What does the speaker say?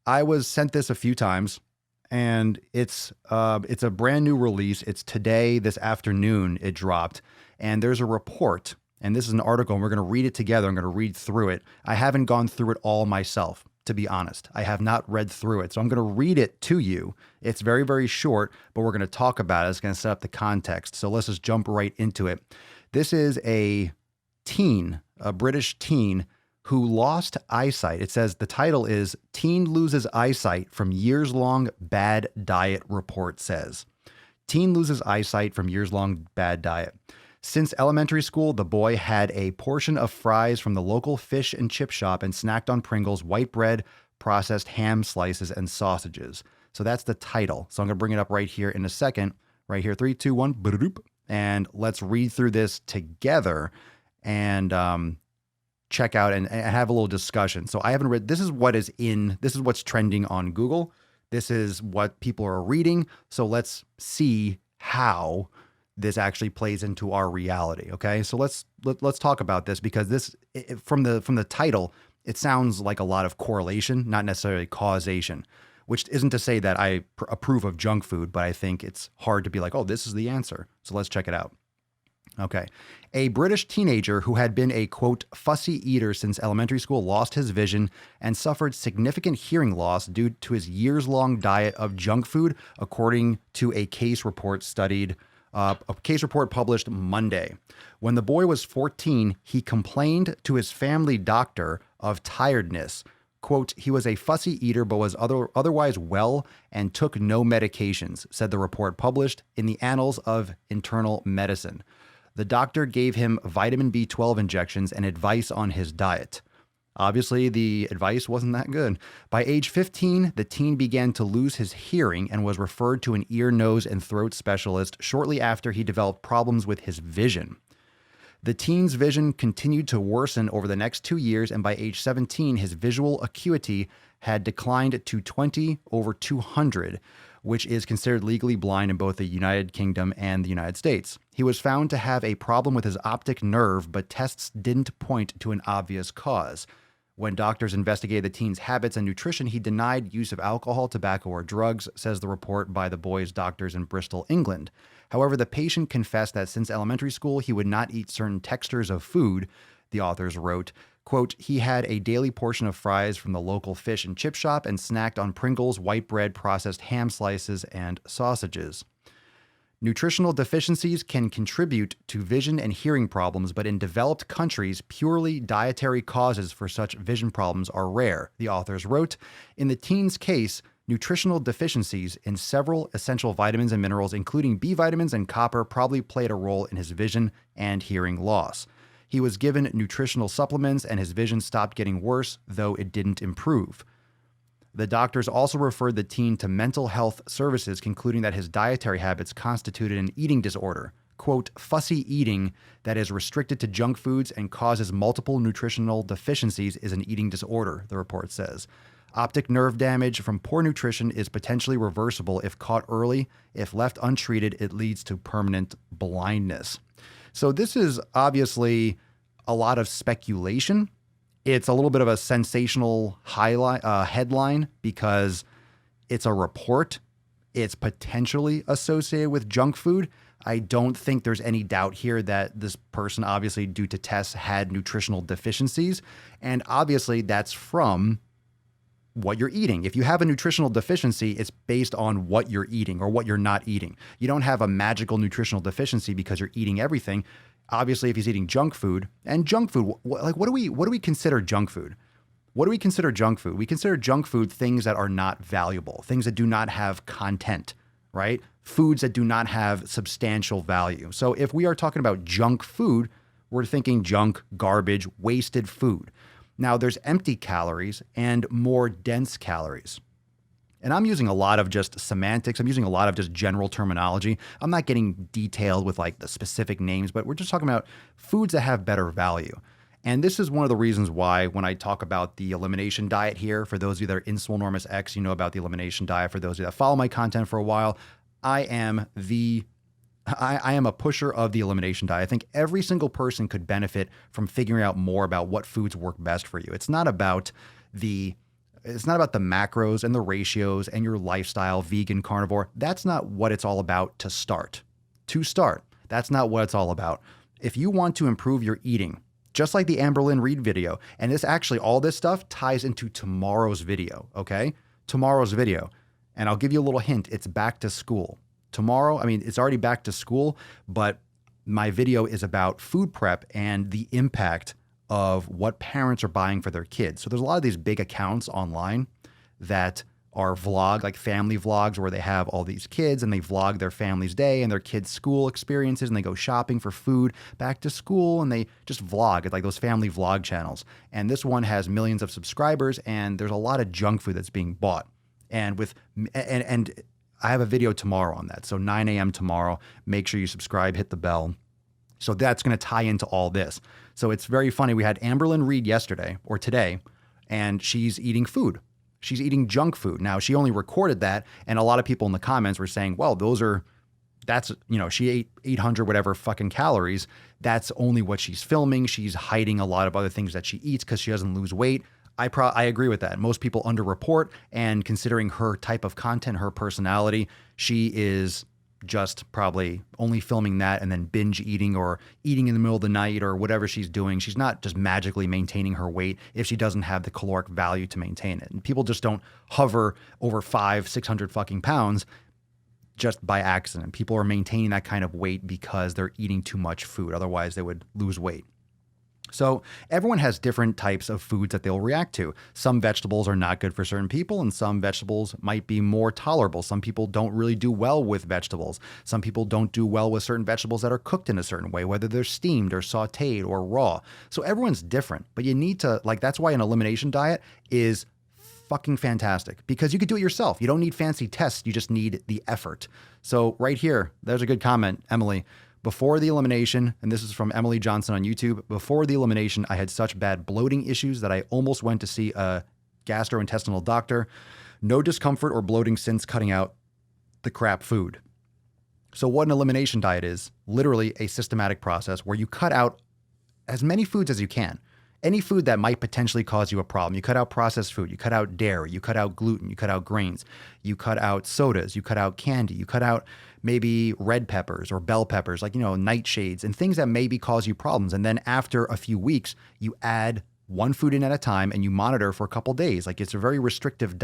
I was sent this a few times, and it's a brand new release. It's today, this afternoon, it dropped, and there's a report, and this is an article, and we're going to read it together. I'm going to read through it. I haven't gone through it all myself, to be honest. I have not read through it, so I'm going to read it to you. It's very, very short, but we're going to talk about it. It's going to set up the context. So let's just jump right into it. This is a British teen who lost eyesight. It says the title is Teen Loses Eyesight from Years-Long Bad Diet, report says. Teen loses eyesight from years-long bad diet. Since elementary school, the boy had a portion of fries from the local fish and chip shop and snacked on Pringles, white bread, processed ham slices, and sausages. So that's the title. So I'm going to bring it up right here in a second. Right here, 3, 2, 1, and let's read through this together and check out and have a little discussion. So I haven't read, this is what's trending on Google. This is what people are reading. So let's see how this actually plays into our reality. Okay. So let's talk about this, because from the title, it sounds like a lot of correlation, not necessarily causation, which isn't to say that I approve of junk food, but I think it's hard to be like, oh, this is the answer. So let's check it out. Okay. A British teenager who had been a, quote, fussy eater since elementary school lost his vision and suffered significant hearing loss due to his years-long diet of junk food, according to a case report published Monday. When the boy was 14, he complained to his family doctor of tiredness. Quote, he was a fussy eater but was otherwise well and took no medications, said the report published in the Annals of Internal Medicine. The doctor gave him vitamin B12 injections and advice on his diet. Obviously, the advice wasn't that good. By age 15, the teen began to lose his hearing and was referred to an ear, nose, and throat specialist shortly after he developed problems with his vision. The teen's vision continued to worsen over the next 2 years, and by age 17, his visual acuity had declined to 20/200, which is considered legally blind in both the United Kingdom and the United States. He was found to have a problem with his optic nerve, but tests didn't point to an obvious cause. When doctors investigated the teen's habits and nutrition, he denied use of alcohol, tobacco, or drugs, says the report by the boy's doctors in Bristol, England. However, the patient confessed that since elementary school, he would not eat certain textures of food, the authors wrote. Quote, he had a daily portion of fries from the local fish and chip shop and snacked on Pringles, white bread, processed ham slices, and sausages. Nutritional deficiencies can contribute to vision and hearing problems, but in developed countries, purely dietary causes for such vision problems are rare, the authors wrote. In the teen's case, nutritional deficiencies in several essential vitamins and minerals, including B vitamins and copper, probably played a role in his vision and hearing loss. He was given nutritional supplements and his vision stopped getting worse, though it didn't improve. The doctors also referred the teen to mental health services, concluding that his dietary habits constituted an eating disorder. Quote, fussy eating that is restricted to junk foods and causes multiple nutritional deficiencies is an eating disorder, the report says. Optic nerve damage from poor nutrition is potentially reversible if caught early. If left untreated, it leads to permanent blindness. So this is obviously a lot of speculation. It's a little bit of a sensational headline because it's a report. It's potentially associated with junk food. I don't think there's any doubt here that this person, obviously due to tests, had nutritional deficiencies. And obviously that's from what you're eating. If you have a nutritional deficiency, it's based on what you're eating or what you're not eating. You don't have a magical nutritional deficiency because you're eating everything. Obviously, if he's eating junk food, and junk food, like what do we consider junk food? What do we consider junk food? We consider junk food things that are not valuable, things that do not have content, right? Foods that do not have substantial value. So if we are talking about junk food, we're thinking junk, garbage, wasted food. Now, there's empty calories and more dense calories. And I'm using a lot of just semantics. I'm using a lot of just general terminology. I'm not getting detailed with like the specific names, but we're just talking about foods that have better value. And this is one of the reasons why when I talk about the elimination diet here, for those of you that are in Swolenormous X, you know about the elimination diet. For those of you that follow my content for a while, I am a pusher of the elimination diet. I think every single person could benefit from figuring out more about what foods work best for you. It's not about it's not about the macros and the ratios and your lifestyle, vegan, carnivore. That's not what it's all about to start. That's not what it's all about. If you want to improve your eating, just like the Amberlynn Reed video, and all this stuff ties into tomorrow's video, okay? Tomorrow's video. And I'll give you a little hint. It's back to school. Tomorrow, it's already back to school, but my video is about food prep and the impact of what parents are buying for their kids. So there's a lot of these big accounts online that are like family vlogs, where they have all these kids and they vlog their family's day and their kids' school experiences, and they go shopping for food back to school, and they just vlog. It's like those family vlog channels. And this one has millions of subscribers, and there's a lot of junk food that's being bought. And I have a video tomorrow on that. So 9 a.m. tomorrow, make sure you subscribe, hit the bell. So that's going to tie into all this. So it's very funny. We had Amberlynn Reed yesterday or today, and she's eating food. She's eating junk food. Now, she only recorded that, and a lot of people in the comments were saying, well, she ate 800 whatever fucking calories. That's only what she's filming. She's hiding a lot of other things that she eats because she doesn't lose weight. I agree with that. Most people underreport, and considering her type of content, her personality, she is just probably only filming that and then binge eating or eating in the middle of the night or whatever she's doing. She's not just magically maintaining her weight if she doesn't have the caloric value to maintain it. And people just don't hover over 500-600 fucking pounds just by accident. People are maintaining that kind of weight because they're eating too much food. Otherwise, they would lose weight. So everyone has different types of foods that they'll react to. Some vegetables are not good for certain people, and some vegetables might be more tolerable. Some people don't really do well with vegetables. Some people don't do well with certain vegetables that are cooked in a certain way, whether they're steamed or sauteed or raw. So everyone's different, but you need to, that's why an elimination diet is fucking fantastic, because you could do it yourself. You don't need fancy tests. You just need the effort. So right here, there's a good comment, Emily. Before the elimination, and this is from Emily Johnson on YouTube, before the elimination, I had such bad bloating issues that I almost went to see a gastrointestinal doctor. No discomfort or bloating since cutting out the crap food. So what an elimination diet is, literally a systematic process where you cut out as many foods as you can. Any food that might potentially cause you a problem. You cut out processed food, you cut out dairy, you cut out gluten, you cut out grains, you cut out sodas, you cut out candy, you cut out maybe red peppers or bell peppers, nightshades and things that maybe cause you problems. And then after a few weeks, you add one food in at a time and you monitor for a couple days. It's a very restrictive diet.